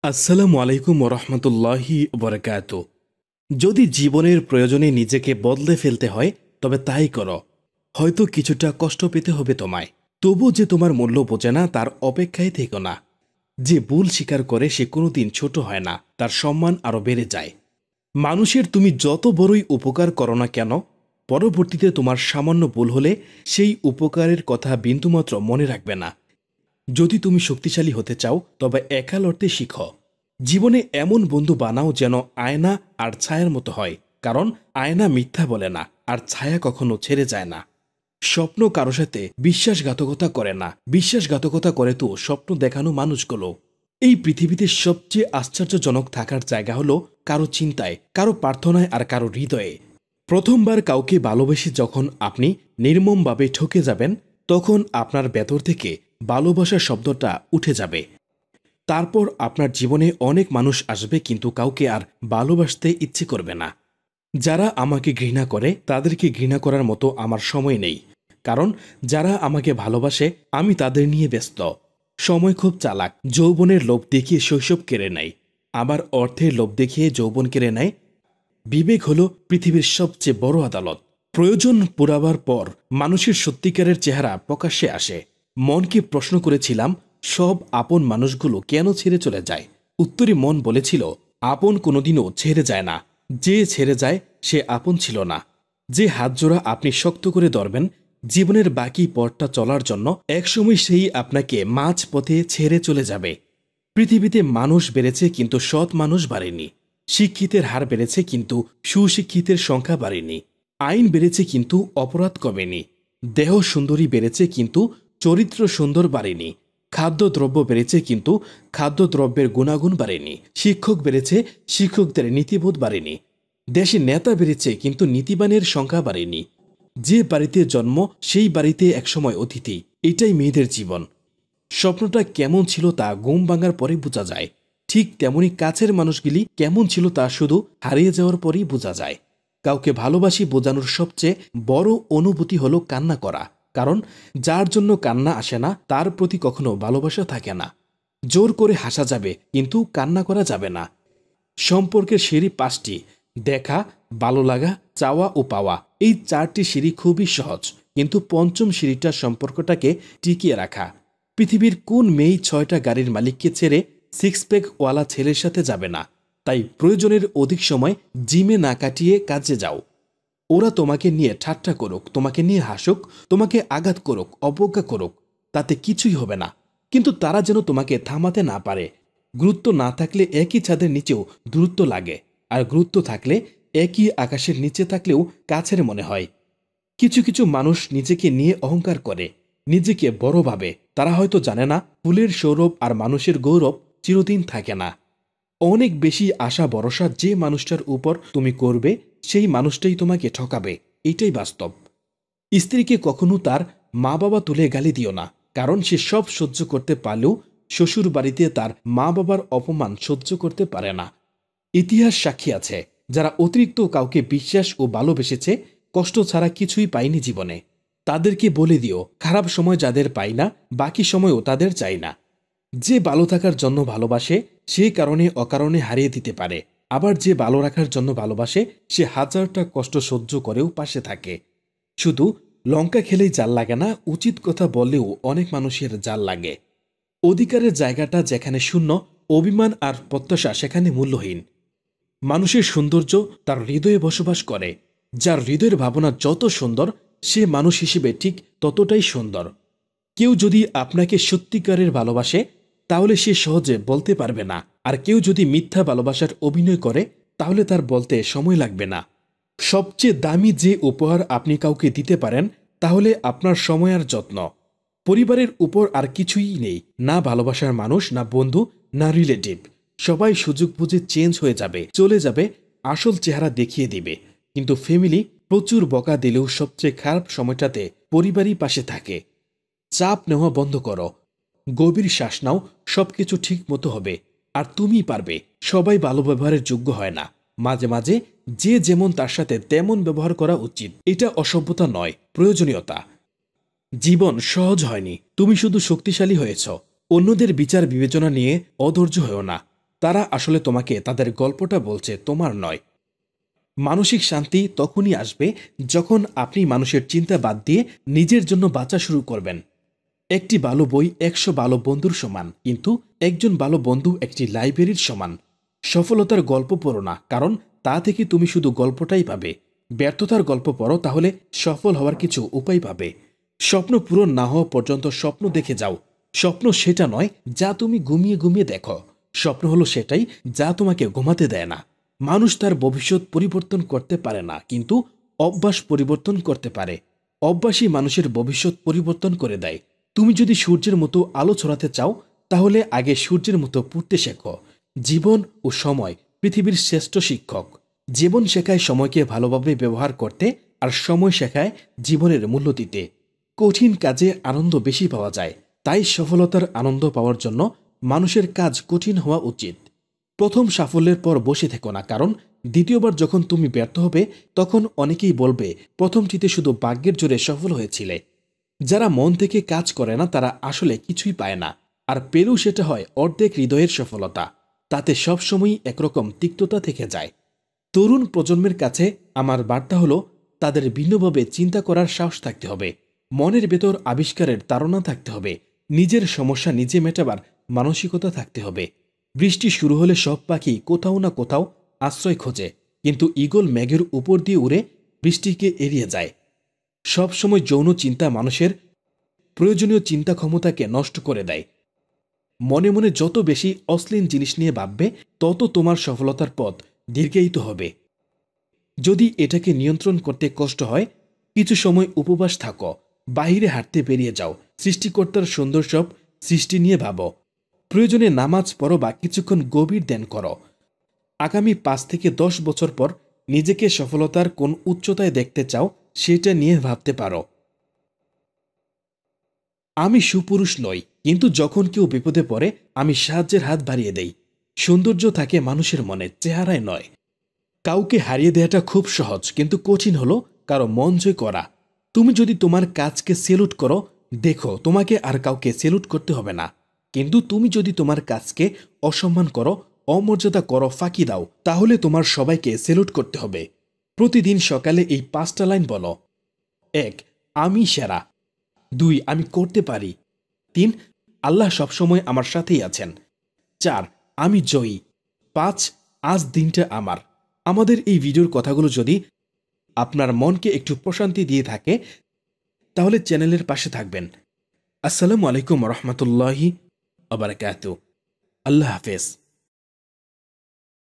আসসালামু আলাইকুম ওরহমতুল্লাহি বরকাত। যদি জীবনের প্রয়োজনে নিজেকে বদলে ফেলতে হয় তবে তাই করো। হয়তো কিছুটা কষ্ট পেতে হবে তোমায়, তবু যে তোমার মূল্য বোঝে না তার অপেক্ষায় থেকো না। যে ভুল স্বীকার করে সে কোনোদিন ছোট হয় না, তার সম্মান আরও বেড়ে যায়। মানুষের তুমি যত বড়ই উপকার করো না কেন, পরবর্তীতে তোমার সামান্য ভুল হলে সেই উপকারের কথা বিন্দুমাত্র মনে রাখবে না। যদি তুমি শক্তিশালী হতে চাও তবে একা লড়তে শিখো। জীবনে এমন বন্ধু বানাও যেন আয়না আর ছায়ার মতো হয়, কারণ আয়না মিথ্যা বলে না আর ছায়া কখনো ছেড়ে যায় না। স্বপ্ন কারো সাথে বিশ্বাসঘাতকতা করে না, বিশ্বাসঘাতকতা করে তো স্বপ্ন দেখানো মানুষগুলো। এই পৃথিবীতে সবচেয়ে আশ্চর্যজনক থাকার জায়গা হলো কারো চিন্তায়, কারো প্রার্থনায় আর কারো হৃদয়ে। প্রথমবার কাউকে ভালোবেসে যখন আপনি নির্মমভাবে ঠকে যাবেন, তখন আপনার ভেতর থেকে ভালোবাসা শব্দটা উঠে যাবে। তারপর আপনার জীবনে অনেক মানুষ আসবে, কিন্তু কাউকে আর ভালোবাসতে ইচ্ছে করবে না। যারা আমাকে ঘৃণা করে তাদেরকে ঘৃণা করার মতো আমার সময় নেই, কারণ যারা আমাকে ভালোবাসে আমি তাদের নিয়ে ব্যস্ত। সময় খুব চালাক, যৌবনের লোভ দেখিয়ে শৈশব কেড়ে নেয়, আবার অর্থের লোভ দেখিয়ে যৌবন কেড়ে নেয়। বিবেক হলো পৃথিবীর সবচেয়ে বড় আদালত। প্রয়োজন পুরাবার পর মানুষের সত্যিকারের চেহারা প্রকাশ্যে আসে। মনকে প্রশ্ন করেছিলাম, সব আপন মানুষগুলো কেন ছেড়ে চলে যায়? উত্তরে মন বলেছিল, আপন কোনোদিনও ছেড়ে যায় না। যে ছেড়ে যায় সে আপন ছিল না। যে হাতজোড়া আপনি শক্ত করে ধরবেন জীবনের বাকি পথটা চলার জন্য, একসময় সেই আপনাকে মাঝ পথে ছেড়ে চলে যাবে। পৃথিবীতে মানুষ বেড়েছে কিন্তু সৎ মানুষ বাড়েনি। শিক্ষিতের হার বেড়েছে কিন্তু সুশিক্ষিতের সংখ্যা বাড়েনি। আইন বেড়েছে কিন্তু অপরাধ কমেনি। দেহ সুন্দরী বেড়েছে কিন্তু চরিত্র সুন্দর বাড়েনি। খাদ্যদ্রব্য বেড়েছে কিন্তু খাদ্যদ্রব্যের গুণাগুণ বাড়েনি। শিক্ষক বেড়েছে, শিক্ষকদের নীতিবোধ বাড়েনি। দেশে নেতা বেড়েছে কিন্তু নীতিবানের সংখ্যা বাড়েনি। যে বাড়িতে জন্ম সেই বাড়িতে একসময় অতিথি। এটাই মেয়েদের জীবন। স্বপ্নটা কেমন ছিল তা ঘুম ভাঙার পরে বোঝা যায়। ঠিক তেমনি কাছের মানুষগুলি কেমন ছিল তা শুধু হারিয়ে যাওয়ার পরেই বোঝা যায়। কাউকে ভালোবাসি বোঝানোর সবচেয়ে বড় অনুভূতি হলো কান্না করা, কারণ যার জন্য কান্না আসে না তার প্রতি কখনো ভালোবাসা থাকে না। জোর করে হাসা যাবে কিন্তু কান্না করা যাবে না। সম্পর্কের সিঁড়ি পাঁচটি: দেখা, ভালো লাগা, চাওয়া ও পাওয়া। এই চারটি সিঁড়ি খুবই সহজ, কিন্তু পঞ্চম সিঁড়িটা সম্পর্কটাকে টিকিয়ে রাখা। পৃথিবীর কোন মেয়ে 6টা গাড়ির মালিককে ছেড়ে সিক্স প্যাক ওয়ালা ছেলের সাথে যাবে না? তাই প্রয়োজনের অধিক সময় জিমে না কাটিয়ে কাজে যাও। ওরা তোমাকে নিয়ে ঠাট্টা করুক, তোমাকে নিয়ে হাসুক, তোমাকে আঘাত করুক, অবজ্ঞা করুক, তাতে কিছুই হবে না। কিন্তু তারা যেন তোমাকে থামাতে না পারে। গুরুত্ব না থাকলে একই ছাদের নিচেও দূরত্ব লাগে, আর গুরুত্ব থাকলে একই আকাশের নিচে থাকলেও কাছের মনে হয়। কিছু কিছু মানুষ নিজেকে নিয়ে অহংকার করে, নিজেকে বড় ভাবে। তারা হয়তো জানে না ফুলের সৌরভ আর মানুষের গৌরব চিরদিন থাকে না। অনেক বেশি আশা ভরসা যে মানুষটার উপর তুমি করবে সেই মানুষটাই তোমাকে ঠকাবে, এটাই বাস্তব। স্ত্রীকে কখনো তার মা বাবা তুলে গালি দিও না, কারণ সে সব সহ্য করতে পারলেও শ্বশুর বাড়িতে তার মা বাবার অপমান সহ্য করতে পারে না। ইতিহাস সাক্ষী আছে, যারা অতিরিক্ত কাউকে বিশ্বাস ও ভালোবেসেছে কষ্ট ছাড়া কিছুই পায়নি জীবনে। তাদেরকে বলে দিও, খারাপ সময় যাদের পাই না বাকি সময়ও তাদের চাই না। যে ভালো থাকার জন্য ভালোবাসে সে কারণে অকারণে হারিয়ে দিতে পারে, আবার যে ভালো রাখার জন্য ভালোবাসে সে হাজারটা কষ্ট সহ্য করেও পাশে থাকে। শুধু লঙ্কা খেলেই জাল লাগে না, উচিত কথা বললেও অনেক মানুষের জাল লাগে। অধিকারের জায়গাটা যেখানে শূন্য, অভিমান আর প্রত্যাশা সেখানে মূল্যহীন। মানুষের সৌন্দর্য তার হৃদয়ে বসবাস করে। যার হৃদয়ের ভাবনা যত সুন্দর সে মানুষ হিসেবে ঠিক ততটাই সুন্দর। কেউ যদি আপনাকে সত্যিকারের ভালোবাসে তাহলে সে সহজে বলতে পারবে না, আর কেউ যদি মিথ্যা ভালোবাসার অভিনয় করে তাহলে তার বলতে সময় লাগবে না। সবচেয়ে দামি যে উপহার আপনি কাউকে দিতে পারেন তাহলে আপনার সময় আর যত্ন। পরিবারের উপর আর কিছুই নেই, না ভালোবাসার মানুষ, না বন্ধু, না রিলেটিভ। সবাই সুযোগ বুঝে চেঞ্জ হয়ে যাবে, চলে যাবে, আসল চেহারা দেখিয়ে দিবে। কিন্তু ফ্যামিলি প্রচুর বকা দিলেও সবচেয়ে খারাপ সময়টাতে পরিবারই পাশে থাকে। চাপ নেওয়া বন্ধ করো, গভীর শ্বাস নাও, সবকিছু ঠিক মতো হবে। আর তুমি পারবে। সবাই ভালো ব্যবহারের যোগ্য হয় না। মাঝে মাঝে যে যেমন তার সাথে তেমন ব্যবহার করা উচিত। এটা অসভ্যতা নয়, প্রয়োজনীয়তা। জীবন সহজ হয়নি, তুমি শুধু শক্তিশালী হয়েছ। অন্যদের বিচার বিবেচনা নিয়ে অধৈর্য হও না। তারা আসলে তোমাকে তাদের গল্পটা বলছে, তোমার নয়। মানসিক শান্তি তখনই আসবে যখন আপনি মানুষের চিন্তা বাদ দিয়ে নিজের জন্য বাঁচা শুরু করবেন। একটি ভালো বই 100 ভালো বন্ধুর সমান, কিন্তু একজন ভালো বন্ধু একটি লাইব্রেরির সমান। সফলতার গল্প পড়ো না, কারণ তা থেকে তুমি শুধু গল্পটাই পাবে। ব্যর্থতার গল্প পড়ো, তাহলে সফল হওয়ার কিছু উপায় পাবে। স্বপ্ন পূরণ না হওয়া পর্যন্ত স্বপ্ন দেখে যাও। স্বপ্ন সেটা নয় যা তুমি ঘুমিয়ে ঘুমিয়ে দেখো। স্বপ্ন হলো সেটাই যা তোমাকে ঘুমাতে দেয় না। মানুষ তার ভবিষ্যৎ পরিবর্তন করতে পারে না, কিন্তু অভ্যাস পরিবর্তন করতে পারে। অভ্যাসই মানুষের ভবিষ্যৎ পরিবর্তন করে দেয়। তুমি যদি সূর্যের মতো আলো ছড়াতে চাও, তাহলে আগে সূর্যের মতো পড়তে শেখো। জীবন ও সময় পৃথিবীর শ্রেষ্ঠ শিক্ষক। জীবন শেখায় সময়কে ভালোভাবে ব্যবহার করতে, আর সময় শেখায় জীবনের মূল্য দিতে। কঠিন কাজে আনন্দ বেশি পাওয়া যায়, তাই সফলতার আনন্দ পাওয়ার জন্য মানুষের কাজ কঠিন হওয়া উচিত। প্রথম সাফল্যের পর বসে থেকো না, কারণ দ্বিতীয়বার যখন তুমি ব্যর্থ হবে, তখন অনেকেই বলবে প্রথমটিতে শুধু ভাগ্যের জোরে সফল হয়েছিলে। যারা মন থেকে কাজ করে না তারা আসলে কিছুই পায় না, আর পেলেও সেটা হয় অর্ধেক হৃদয়ের সফলতা। তাতে সবসময়ই একরকম তিক্ততা থেকে যায়। তরুণ প্রজন্মের কাছে আমার বার্তা হলো, তাদের ভিন্নভাবে চিন্তা করার সাহস থাকতে হবে। মনের ভেতর আবিষ্কারের তাড়না থাকতে হবে। নিজের সমস্যা নিজে মেটাবার মানসিকতা থাকতে হবে। বৃষ্টি শুরু হলে সব পাখি কোথাও না কোথাও আশ্রয় খোঁজে, কিন্তু ঈগল মেঘের উপর দিয়ে উড়ে বৃষ্টিকে এড়িয়ে যায়। সবসময় যৌন চিন্তা মানুষের প্রয়োজনীয় চিন্তা ক্ষমতাকে নষ্ট করে দেয়। মনে মনে যত বেশি অশ্লীল জিনিস নিয়ে ভাববে, তত তোমার সফলতার পথ দীর্ঘায়িত হবে। যদি এটাকে নিয়ন্ত্রণ করতে কষ্ট হয়, কিছু সময় উপবাস থাকো, বাহিরে হাঁটতে বেরিয়ে যাও, সৃষ্টিকর্তার সুন্দর সব সৃষ্টি নিয়ে ভাবো। প্রয়োজনে নামাজ পড়ো বা কিছুক্ষণ গভীর ধ্যান করো। আগামী 5 থেকে 10 বছর পর নিজেকে সফলতার কোন উচ্চতায় দেখতে চাও, সেটা নিয়ে ভাবতে পারো। আমি সুপুরুষ নই, কিন্তু যখন কেউ বিপদে পড়ে আমি সাহায্যের হাত বাড়িয়ে দেই। সৌন্দর্য থাকে মানুষের মনে, চেহারায় নয়। কাউকে হারিয়ে দেওয়াটা খুব সহজ, কিন্তু কঠিন হলো কারো মন জয় করা। তুমি যদি তোমার কাজকে সেলুট করো, দেখো তোমাকে আর কাউকে সেলুট করতে হবে না। কিন্তু তুমি যদি তোমার কাজকে অসম্মান করো, অমর্যাদা করো, ফাঁকি দাও, তাহলে তোমার সবাইকে সেলুট করতে হবে। প্রতিদিন সকালে এই 5টা লাইন বলো। 1. আমি সেরা। 2. আমি করতে পারি। 3. আল্লাহ সবসময় আমার সাথেই আছেন। 4. আমি জয়ী। 5. আজ দিনটা আমার। আমাদের এই ভিডিওর কথাগুলো যদি আপনার মনকে একটু প্রশান্তি দিয়ে থাকে, তাহলে চ্যানেলের পাশে থাকবেন। আসসালামু আলাইকুম রহমতুল্লাহি আবরাকাতুহু। আল্লাহ হাফেজ।